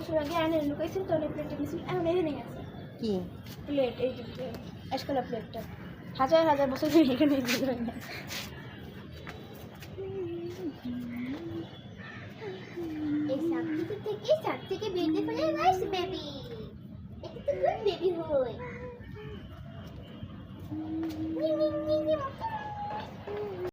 বছর আগে আয়না লুকাইছিল তো অনেক প্লেটটা নিয়েছিল এখন এখানে আছে কি প্লেট এই যে অ্যাশকালা প্লেটটা হাজার হাজার বছর ধরে এখানে এই সাপ থেকে বেঁধে ফেলে রাইস বেবি এটা তো গুড বেবি হয়